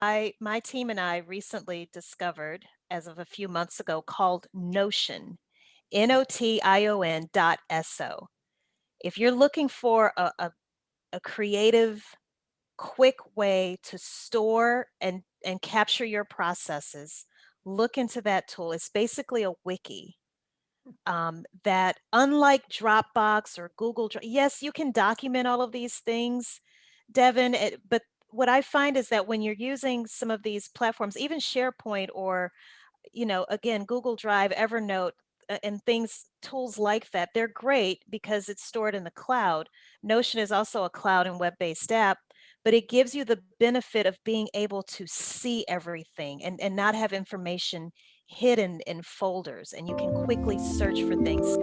My team and I recently discovered, as of a few months ago, called Notion, Notion.so. If you're looking for a creative, quick way to store and capture your processes, look into that tool. It's basically a wiki that, unlike Dropbox or Google Drive, yes, you can document all of these things, Devin, but what I find is that when you're using some of these platforms, even SharePoint or, again, Google Drive, Evernote, and tools like that, they're great because it's stored in the cloud. Notion is also a cloud and web-based app, but it gives you the benefit of being able to see everything and not have information hidden in folders, and you can quickly search for things.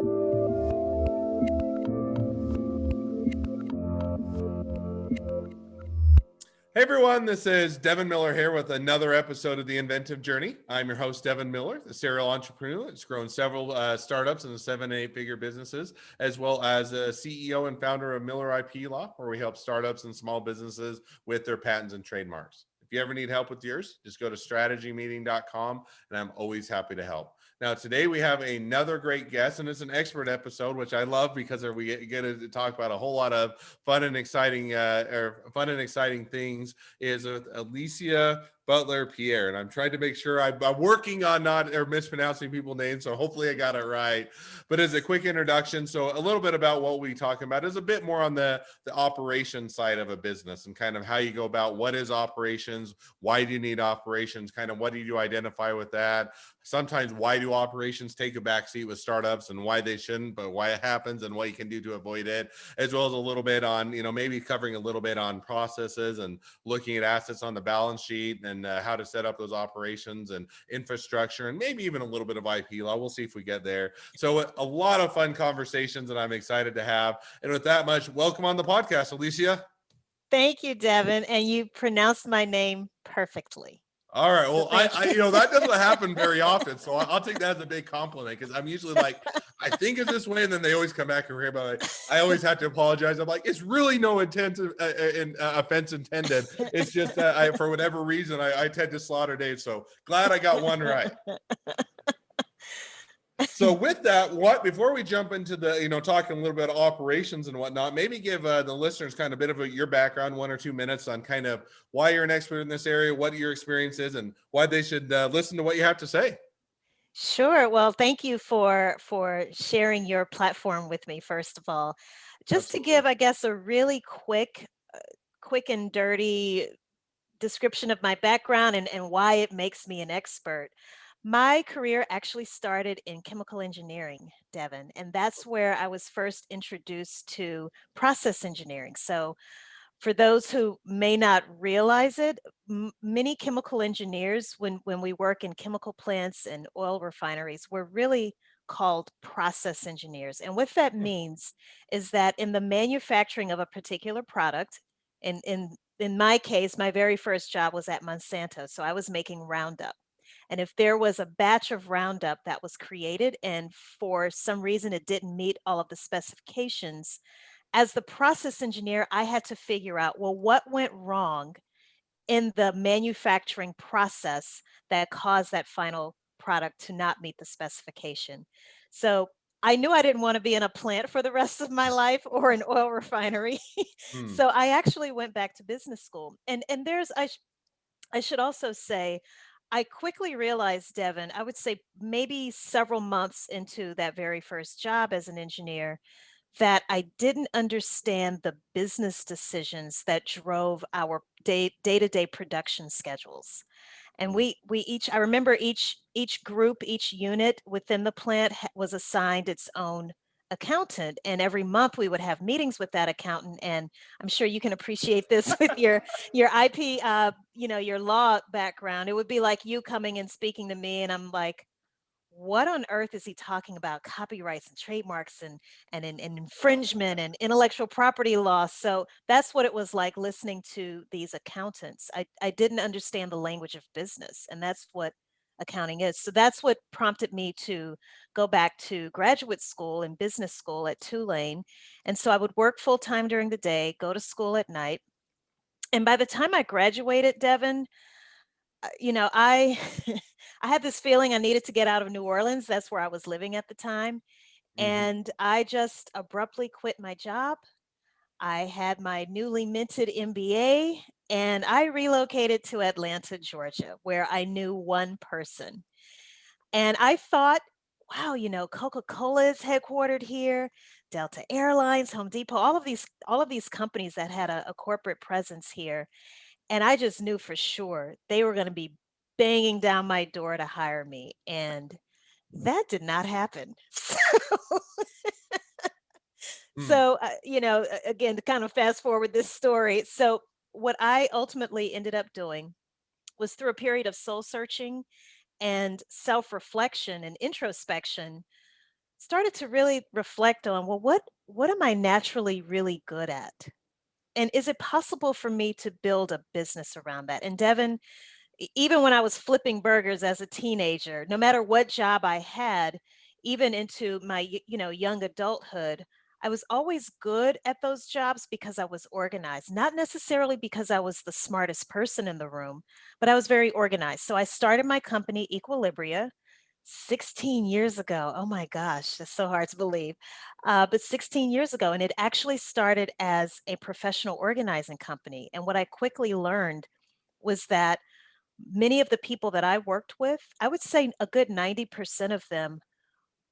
Hey everyone, this is Devin Miller here with another episode of The Inventive Journey. I'm your host, Devin Miller, the serial entrepreneur that's grown several startups into 7 and 8 figure businesses, as well as a CEO and founder of Miller IP Law, where we help startups and small businesses with their patents and trademarks. If you ever need help with yours, just go to strategymeeting.com and I'm always happy to help. Now, today we have another great guest, and it's an expert episode, which I love because we get to talk about a whole lot of fun and exciting things. Is with Alicia, Butler, Pierre, and I'm trying to make sure I'm working on not or mispronouncing people's names, so hopefully I got it right. But as a quick introduction, so a little bit about what we talk about is a bit more on the operation side of a business and kind of how you go about what is operations, why do you need operations, kind of what do you identify with that. Sometimes why do operations take a backseat with startups and why they shouldn't, but why it happens and what you can do to avoid it, as well as a little bit on, maybe covering a little bit on processes and looking at assets on the balance sheet and how to set up those operations and infrastructure and maybe even a little bit of IP law. We'll see if we get there. So a lot of fun conversations that I'm excited to have. And with that much, welcome on the podcast, Alicia. Thank you, Devin, and you pronounced my name perfectly. All right. So Well, thank you. that doesn't happen very often. So I'll take that as a big compliment because I'm usually like, I think it's this way. And then they always come back and hear about it. I always have to apologize. I'm like, it's really no intent offense intended. It's just that for whatever reason, I tend to slaughter days. So glad I got one right. So with that, before we jump into the, talking a little bit of operations and whatnot, maybe give the listeners kind of a bit of your background, 1 or 2 minutes on kind of why you're an expert in this area, what your experience is, and why they should listen to what you have to say. Sure. Well, thank you for sharing your platform with me, first of all. Just to Absolutely. give, I guess, a really quick and dirty description of my background and why it makes me an expert. My career actually started in chemical engineering, Devin, and that's where I was first introduced to process engineering. So for those who may not realize it, many chemical engineers, when we work in chemical plants and oil refineries, we're really called process engineers. And what that means is that in the manufacturing of a particular product, in my case, my very first job was at Monsanto, so I was making Roundup. And if there was a batch of Roundup that was created and for some reason it didn't meet all of the specifications, as the process engineer, I had to figure out, well, what went wrong in the manufacturing process that caused that final product to not meet the specification. So I knew I didn't want to be in a plant for the rest of my life or an oil refinery. Hmm. So I actually went back to business school. And I should also say, I quickly realized, Devin, I would say maybe several months into that very first job as an engineer, that I didn't understand the business decisions that drove our day-to-day production schedules. And we each, I remember each group, each unit within the plant was assigned its own accountant, and every month we would have meetings with that accountant. And I'm sure you can appreciate this with your IP, your law background. It would be like you coming and speaking to me, and I'm like, what on earth is he talking about? Copyrights and trademarks and infringement and intellectual property law. So that's what it was like listening to these accountants. I didn't understand the language of business, and that's what accounting is. So that's what prompted me to go back to graduate school and business school at Tulane. And so I would work full time during the day, go to school at night. And by the time I graduated, Devin, I I had this feeling I needed to get out of New Orleans. That's where I was living at the time. Hmm. And I just abruptly quit my job. I had my newly minted MBA and I relocated to Atlanta, Georgia, where I knew one person. And I thought, wow, Coca-Cola is headquartered here, Delta Airlines, Home Depot, all of these companies that had a corporate presence here. And I just knew for sure they were going to be banging down my door to hire me. And that did not happen. Mm. Again, to kind of fast forward this story. So, what I ultimately ended up doing was through a period of soul searching and self reflection and introspection, started to really reflect on, well, what am I naturally really good at? And is it possible for me to build a business around that? And Devin, even when I was flipping burgers as a teenager, no matter what job I had, even into my young adulthood, I was always good at those jobs because I was organized, not necessarily because I was the smartest person in the room, but I was very organized. So I started my company Equilibria 16 years ago. Oh my gosh, that's so hard to believe. But 16 years ago, and it actually started as a professional organizing company. And what I quickly learned was that many of the people that I worked with, I would say a good 90% of them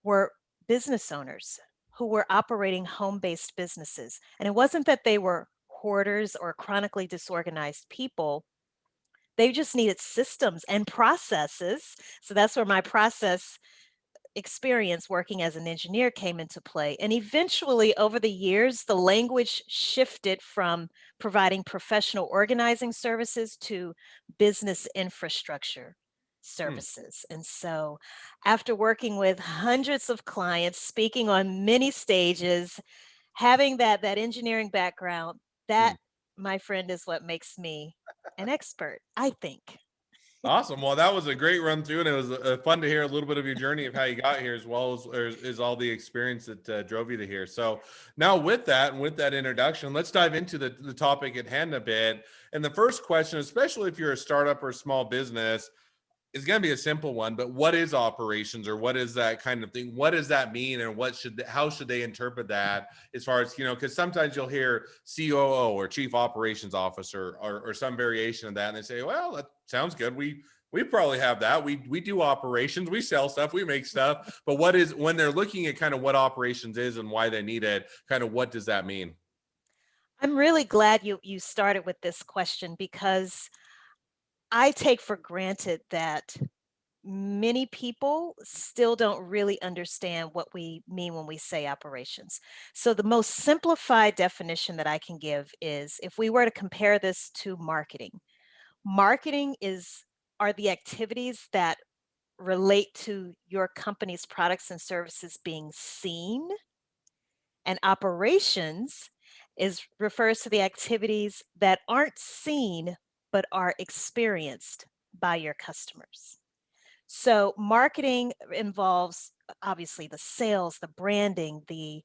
were business owners who were operating home-based businesses. And it wasn't that they were hoarders or chronically disorganized people. They just needed systems and processes. So that's where my process experience working as an engineer came into play. And eventually, over the years, the language shifted from providing professional organizing services to business infrastructure Mm. services. And so, after working with hundreds of clients, speaking on many stages, having that engineering background, that, Mm. my friend, is what makes me an expert, I think. Awesome. Well, that was a great run through, and it was fun to hear a little bit of your journey of how you got here, as well as all the experience that drove you to here. So now, with that and with that introduction, let's dive into the topic at hand a bit. And the first question, especially if you're a startup or a small business, it's going to be a simple one, but what is operations, or what is that kind of thing? What does that mean? And how should they interpret that, as far as, because sometimes you'll hear COO or chief operations officer, or some variation of that. And they say, well, that sounds good. We probably have that. We do operations, we sell stuff, we make stuff. But what is, when they're looking at kind of what operations is and why they need it, kind of what does that mean? I'm really glad you started with this question because I take for granted that many people still don't really understand what we mean when we say operations. So, the most simplified definition that I can give is, if we were to compare this to marketing, marketing are the activities that relate to your company's products and services being seen, and operations is refers to the activities that aren't seen but are experienced by your customers. So marketing involves, obviously, the sales, the branding, the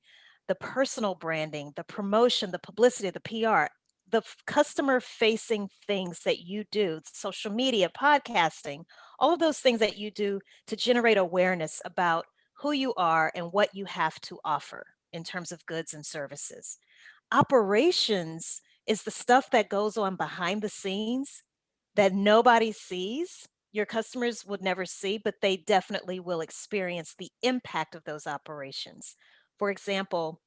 personal branding, the promotion, the publicity, the PR, the customer facing things that you do, social media, podcasting, all of those things that you do to generate awareness about who you are and what you have to offer in terms of goods and services. Operations is the stuff that goes on behind the scenes that nobody sees. Your customers would never see, but they definitely will experience the impact of those operations. For example,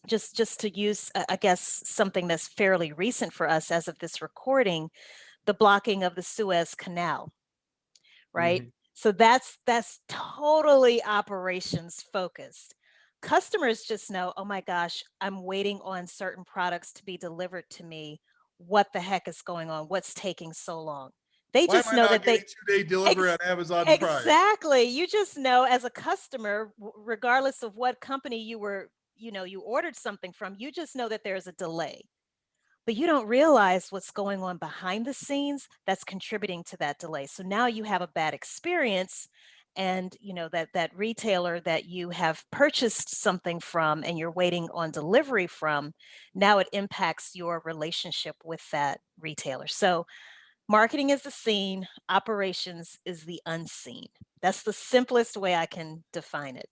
just to use, I guess, something that's fairly recent for us as of this recording, the blocking of the Suez Canal, right? Hmm. So that's totally operations focused. Customers just know, oh my gosh, I'm waiting on certain products to be delivered to me. What the heck is going on? What's taking so long? They Why am just I know not that getting 2-day ex- delivery on Amazon Prime? exactly. You just know as a customer, regardless of what company you ordered something from, you just know that there's a delay, but you don't realize what's going on behind the scenes that's contributing to that delay. So now you have a bad experience, and that retailer that you have purchased something from and you're waiting on delivery from, now it impacts your relationship with that retailer. So Marketing is the seen, operations is the unseen. That's the simplest way I can define it.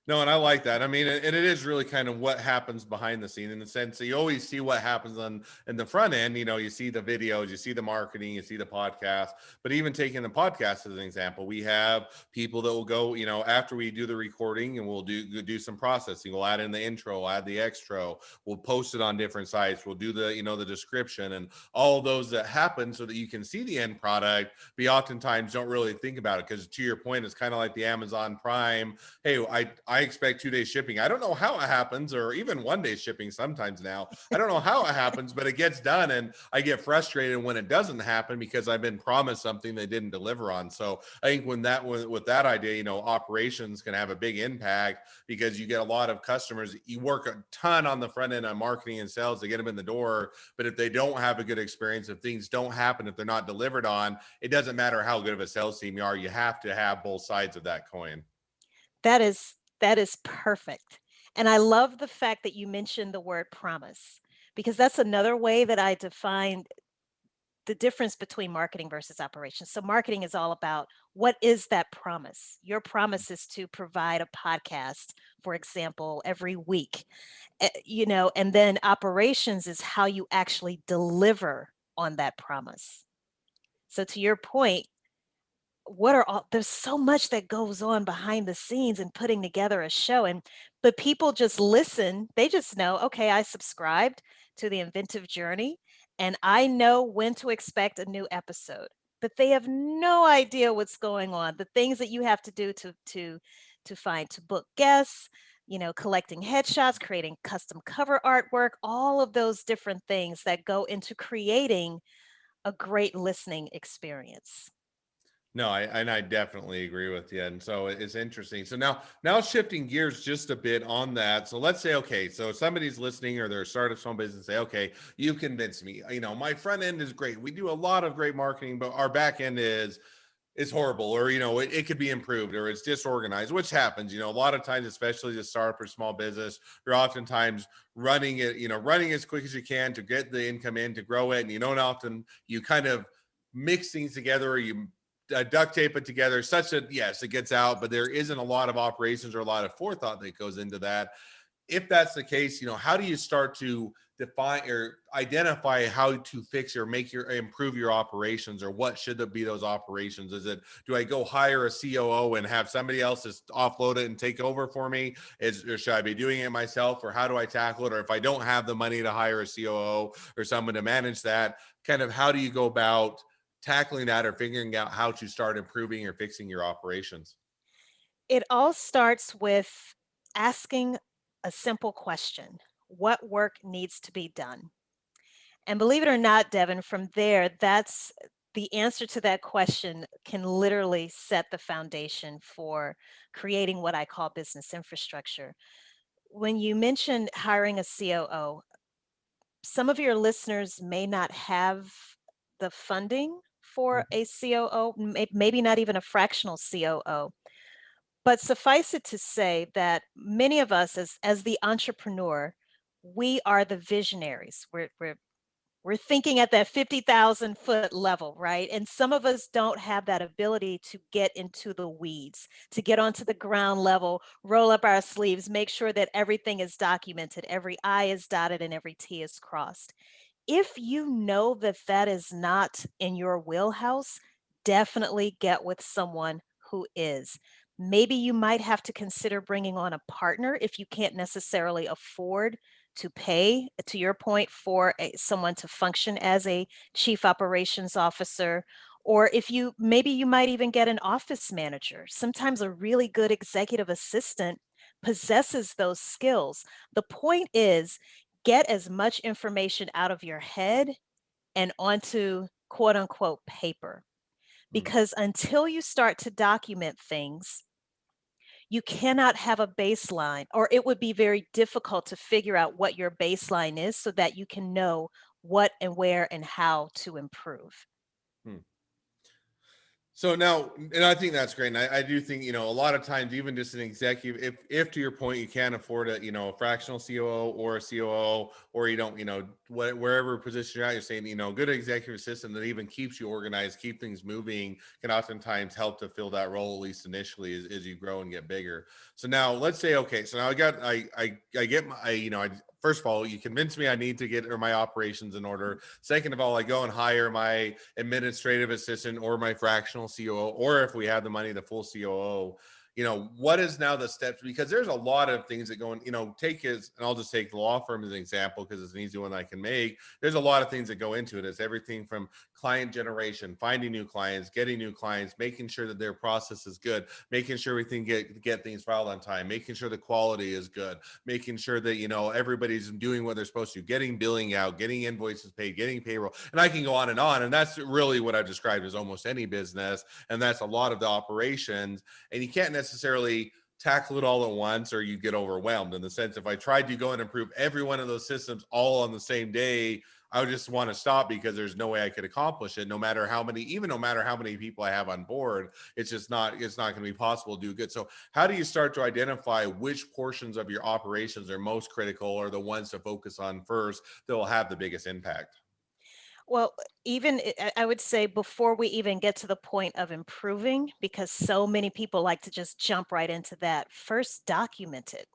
No, and I like that. I mean, and it is really kind of what happens behind the scene in the sense that you always see what happens on in the front end. You know, you see the videos, you see the marketing, you see the podcast. But even taking the podcast as an example, we have people that will go, you know, after we do the recording and we'll do some processing. We'll add in the intro, add the extra, we'll post it on different sites, we'll do the, you know, the description and all those that happen so that you can see the end product. We oftentimes don't really think about it because to your point, it's kind of like the Amazon Prime. Hey, I expect 2 days shipping. I don't know how it happens, or even 1 day shipping sometimes now. I don't know how it happens, but it gets done. And I get frustrated when it doesn't happen because I've been promised something they didn't deliver on. So I think with that idea, you know, operations can have a big impact because you get a lot of customers. You work a ton on the front end on marketing and sales to get them in the door. But if they don't have a good experience, if things don't happen, if they're not delivered on, it doesn't matter how good of a sales team you are. You have to have both sides of that coin. That is perfect. And I love the fact that you mentioned the word promise because that's another way that I define the difference between marketing versus operations. So marketing is all about what is that promise? Your promise is to provide a podcast, for example, every week. And then operations is how you actually deliver on that promise. So to your point, what are all there's so much that goes on behind the scenes in putting together a show, but people just listen. They just know, okay, I subscribed to the inventive journey and I know when to expect a new episode, but they have no idea what's going on, the things that you have to do to book guests, collecting headshots, creating custom cover artwork, all of those different things that go into creating a great listening experience. No, I definitely agree with you. And so it's interesting. So now shifting gears just a bit on that. So let's say, okay, so somebody's listening or they're a startup small business, say, okay, you convinced me. You know, my front end is great. We do a lot of great marketing, but our back end is horrible, or you know, it could be improved, or it's disorganized, which happens. You know, a lot of times, especially as a startup or small business, you're oftentimes running it, you know, running as quick as you can to get the income in to grow it, and you don't often you kind of mix things together, or you duct tape it together such that yes, it gets out, but there isn't a lot of operations or a lot of forethought that goes into that. If that's the case, you know, how do you start to define or identify how to fix or make your improve your operations, or what should be those operations? Is it, do I go hire a COO and have somebody else just offload it and take over for me? Or should I be doing it myself, or how do I tackle it? Or if I don't have the money to hire a COO or someone to manage that, kind of how do you go about tackling that or figuring out how to start improving or fixing your operations? It all starts with asking a simple question. What work needs to be done? And believe it or not, Devin, from there, that's the answer to that question can literally set the foundation for creating what I call business infrastructure. When you mentioned hiring a COO, some of your listeners may not have the funding for Mhm. a COO, maybe not even a fractional COO. But suffice it to say that many of us as the entrepreneur, we are the visionaries. We're thinking at that 50,000-foot level, right? And some of us don't have that ability to get into the weeds, to get onto the ground level, roll up our sleeves, make sure that everything is documented, every I is dotted and every T is crossed. If you know that that is not in your wheelhouse, definitely get with someone who is. Maybe you might have to consider bringing on a partner if you can't necessarily afford to pay, to your point, for someone to function as a chief operations officer. Or if you maybe you might even get an office manager. Sometimes a really good executive assistant possesses those skills. The point is, get as much information out of your head and onto quote unquote paper. Mm. Because until you start to document things, you cannot have a baseline, or it would be very difficult to figure out what your baseline is so that you can know what and where and how to improve. Hmm. So now, and I think that's great. And I do think, a lot of times, even just an executive, if to your point, you can't afford a fractional COO or a COO, or you don't, wherever position you're at, you're saying, good executive assistant that even keeps you organized, keep things moving, can oftentimes help to fill that role, at least initially, as you grow and get bigger. So now let's say, okay, so now I get my, first of all, you convince me I need to get my operations in order. Second of all, I go and hire my administrative assistant or my fractional COO, or if we have the money, the full COO. What is now the steps? Because there's a lot of things that go in, and I'll just take the law firm as an example because it's an easy one I can make. There's a lot of things that go into it. It's everything from client generation, finding new clients, getting new clients, making sure that their process is good, making sure we can get things filed on time, making sure the quality is good, making sure that everybody's doing what they're supposed to, getting billing out, getting invoices paid, getting payroll, and I can go on, and that's really what I've described as almost any business, and that's a lot of the operations, and you can't necessarily tackle it all at once or you get overwhelmed. In the sense, if I tried to go and improve every one of those systems all on the same day, I would just want to stop because there's no way I could accomplish it, no matter how many people I have on board. It's not going to be possible to do good. So how do you start to identify which portions of your operations are most critical, or the ones to focus on first that will have the biggest impact? Well, even I would say before we even get to the point of improving, because so many people like to just jump right into that, first document it.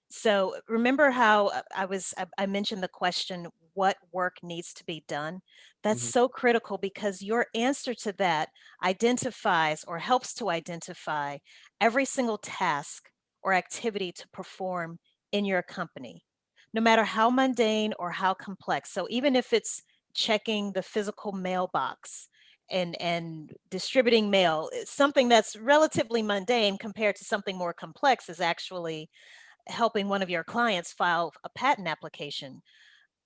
So remember how I mentioned the question, what work needs to be done? That's Mhm. so critical because your answer to that identifies or helps to identify every single task or activity to perform in your company, no matter how mundane or how complex. So even if it's checking the physical mailbox and distributing mail, something that's relatively mundane compared to something more complex is actually helping one of your clients file a patent application.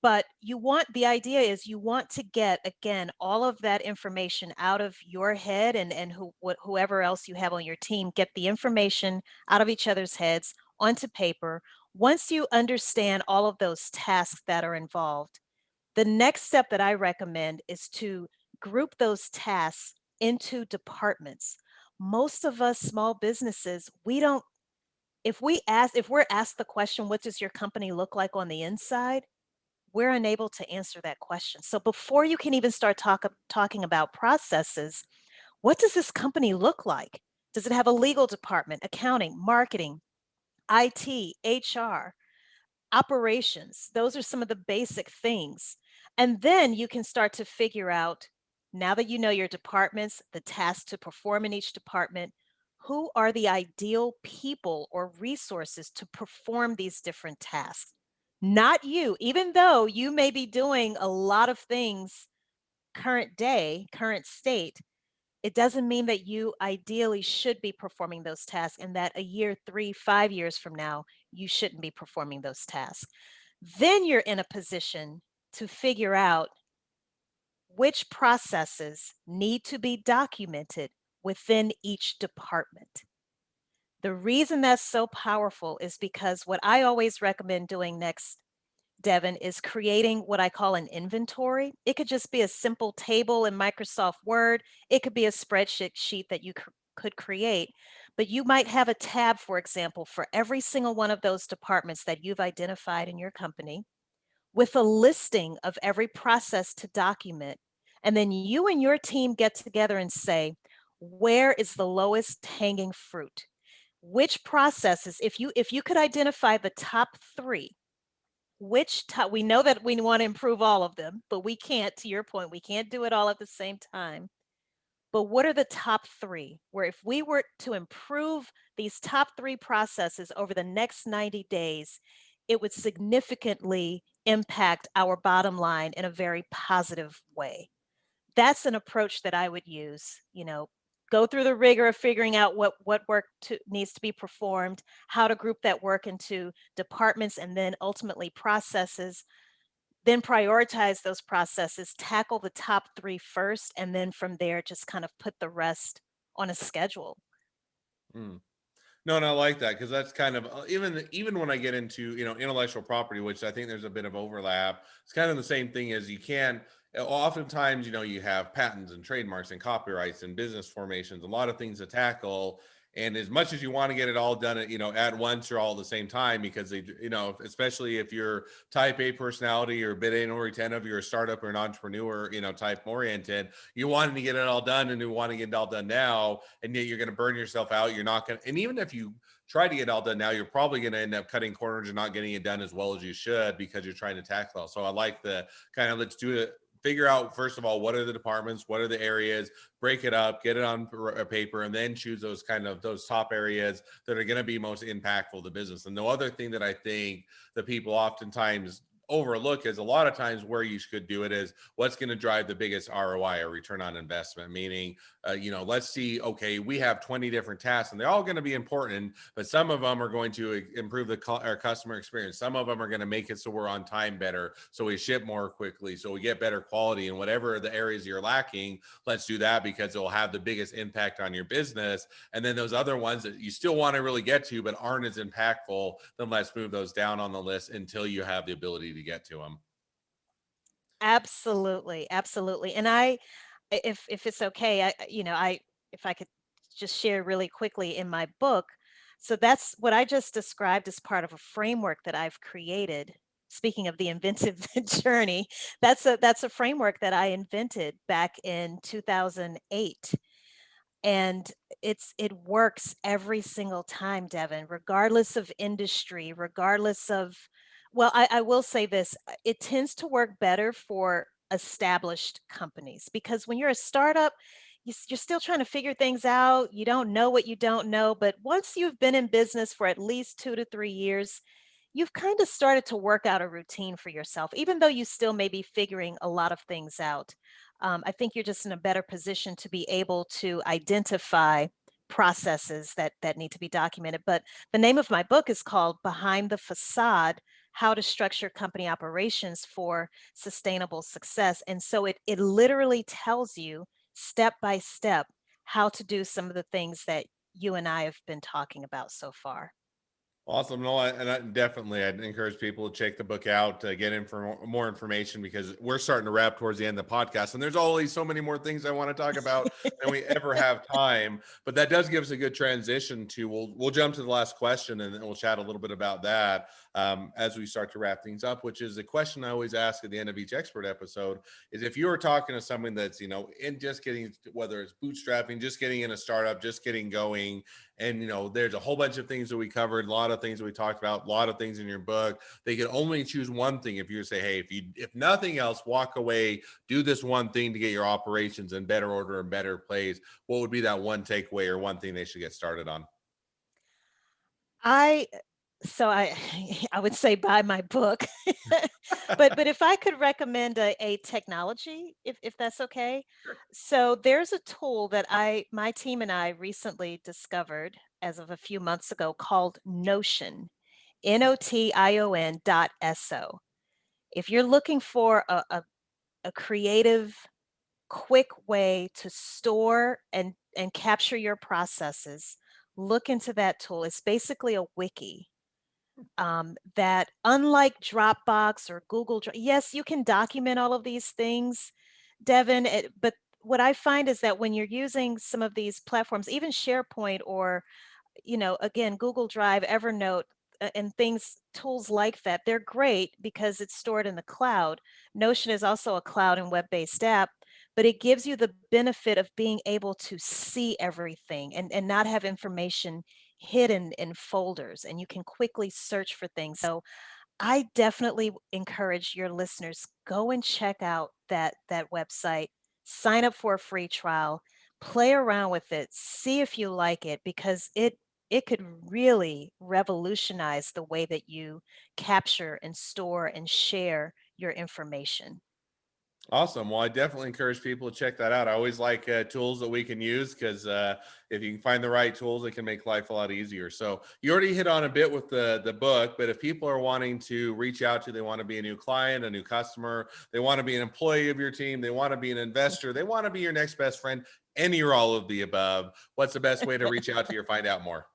But the idea is you want to get, again, all of that information out of your head and whoever else you have on your team, get the information out of each other's heads onto paper. Once you understand all of those tasks that are involved, the next step that I recommend is to group those tasks into departments. Most of us small businesses, we don't if we're asked the question, "What does your company look like on the inside?" We're unable to answer that question. So before you can even start talking about processes, what does this company look like? Does it have a legal department, accounting, marketing, IT, HR? Operations? Those are some of the basic things. And then you can start to figure out, now that you know your departments, the tasks to perform in each department, who are the ideal people or resources to perform these different tasks? Not you, even though you may be doing a lot of things current day, current state, it doesn't mean that you ideally should be performing those tasks and that a year, 3, 5 years from now, you shouldn't be performing those tasks. Then you're in a position to figure out which processes need to be documented within each department. The reason that's so powerful is because what I always recommend doing next, Devin, is creating what I call an inventory. It could just be a simple table in Microsoft Word. It could be a spreadsheet sheet that you could create, but you might have a tab, for example, for every single one of those departments that you've identified in your company with a listing of every process to document. And then you and your team get together and say, where is the lowest hanging fruit? Which processes, if you could identify the top 3, we know that we want to improve all of them, but we can't, to your point, we can't do it all at the same time. But what are the top 3 where if we were to improve these top 3 processes over the next 90 days, it would significantly impact our bottom line in a very positive way? That's an approach that I would use, go through the rigor of figuring out what work needs to be performed, how to group that work into departments and then ultimately processes, then prioritize those processes, tackle the top 3 first, and then from there, just kind of put the rest on a schedule. Mm. No, and I like that because that's kind of even when I get into intellectual property, which I think there's a bit of overlap. It's kind of the same thing as you can. oftentimes, you have patents and trademarks and copyrights and business formations, a lot of things to tackle. And as much as you want to get it all done at once or all at the same time, because especially if you're type A personality or a bit anal retentive, you're a startup or an entrepreneur, type oriented, you wanting to get it all done and you want to get it all done now, and yet you're going to burn yourself out. You're not going to, and even if you try to get it all done now, you're probably going to end up cutting corners and not getting it done as well as you should because you're trying to tackle it. So I like the kind of, let's do it, figure out first of all, what are the departments, what are the areas, break it up, get it on paper, and then choose those top areas that are going to be most impactful to the business. And the other thing that I think that people oftentimes overlook is a lot of times where you should do it is what's going to drive the biggest ROI or return on investment, meaning let's see, okay, we have 20 different tasks and they're all going to be important, but some of them are going to improve our customer experience. Some of them are going to make it so we're on time better, so we ship more quickly, so we get better quality. And whatever the areas you're lacking, let's do that because it will have the biggest impact on your business. And then those other ones that you still want to really get to but aren't as impactful, then let's move those down on the list until you have the ability to get to them. Absolutely, absolutely. And if it's okay, I if I could just share really quickly in my book. So that's what I just described as part of a framework that I've created. Speaking of the inventive journey, that's a framework that I invented back in 2008. And it works every single time, Devin, regardless of industry, regardless of, well, I will say this, it tends to work better for established companies because when you're a startup, you're still trying to figure things out. You don't know what you don't know. But once you've been in business for at least 2 to 3 years, you've kind of started to work out a routine for yourself, even though you still may be figuring a lot of things out. I think you're just in a better position to be able to identify processes that need to be documented. But the name of my book is called Behind the Facade: How to Structure Company Operations for Sustainable Success. And so it literally tells you step by step how to do some of the things that you and I have been talking about so far. Awesome. No, definitely, I'd encourage people to check the book out, get in for more information because we're starting to wrap towards the end of the podcast. And there's always so many more things I want to talk about than we ever have time. But that does give us a good transition to, we'll jump to the last question and then we'll chat a little bit about that as we start to wrap things up, which is a question I always ask at the end of each expert episode is if you were talking to someone that's, in just getting, whether it's bootstrapping, just getting in a startup, just getting going, and there's a whole bunch of things that we covered, a lot of things that we talked about, a lot of things in your book. They can only choose one thing. If you say, hey, if nothing else, walk away, do this one thing to get your operations in better order and better place, what would be that one takeaway or one thing they should get started on? I so I I would say buy my book. But if I could recommend a technology, if that's okay. So there's a tool that my team and I recently discovered as of a few months ago called Notion, Notion.so. If you're looking for a creative, quick way to store and capture your processes, look into that tool. It's basically a wiki that, unlike Dropbox or yes, you can document all of these things, Devin. But what I find is that when you're using some of these platforms, even SharePoint or again, Google Drive, Evernote, and tools like that, they're great because it's stored in the cloud. Notion is also a cloud and web-based app, but it gives you the benefit of being able to see everything and not have information hidden in folders, and you can quickly search for things. So I definitely encourage your listeners, go and check out that website, sign up for a free trial, play around with it, see if you like it because it could really revolutionize the way that you capture and store and share your information. Awesome. Well, I definitely encourage people to check that out. I always like tools that we can use because if you can find the right tools, it can make life a lot easier. So you already hit on a bit with the book, but if people are wanting to reach out to, they want to be a new client, a new customer, they want to be an employee of your team, they want to be an investor, they want to be your next best friend, any or all of the above, what's the best way to reach out to you or find out more?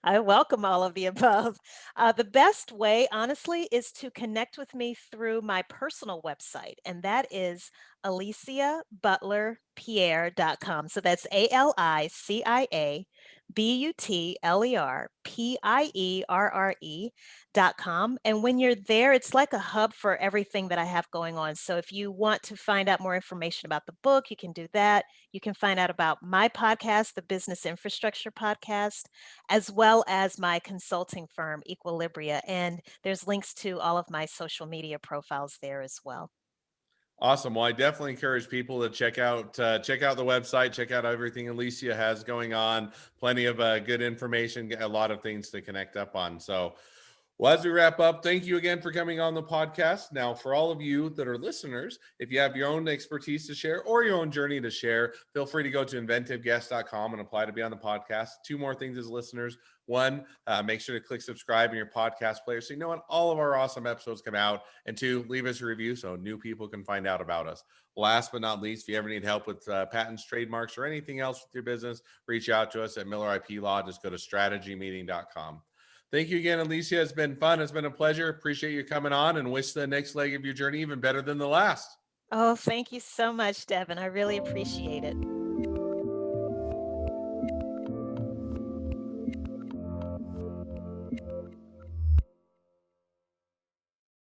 I welcome all of the above. The best way, honestly, is to connect with me through my personal website, and that is aliciabutlerpierre.com. So that's ALICIABUTLERPIERRE.com. And when you're there, it's like a hub for everything that I have going on. So if you want to find out more information about the book, you can do that. You can find out about my podcast, the Business Infrastructure Podcast, as well as my consulting firm, Equilibria. And there's links to all of my social media profiles there as well. Awesome. Well, I definitely encourage people to check out the website, check out everything Alicia has going on. Plenty of good information, a lot of things to connect up on. So, well, as we wrap up, thank you again for coming on the podcast. Now, for all of you that are listeners, if you have your own expertise to share or your own journey to share, feel free to go to inventiveguest.com and apply to be on the podcast. Two more things as listeners. One, make sure to click subscribe in your podcast player so you know when all of our awesome episodes come out. And two, leave us a review so new people can find out about us. Last but not least, if you ever need help with patents, trademarks, or anything else with your business, reach out to us at Miller IP Law. Just go to strategymeeting.com. Thank you again, Alicia. It's been fun. It's been a pleasure. Appreciate you coming on and wish the next leg of your journey even better than the last. Oh, thank you so much, Devin. I really appreciate it.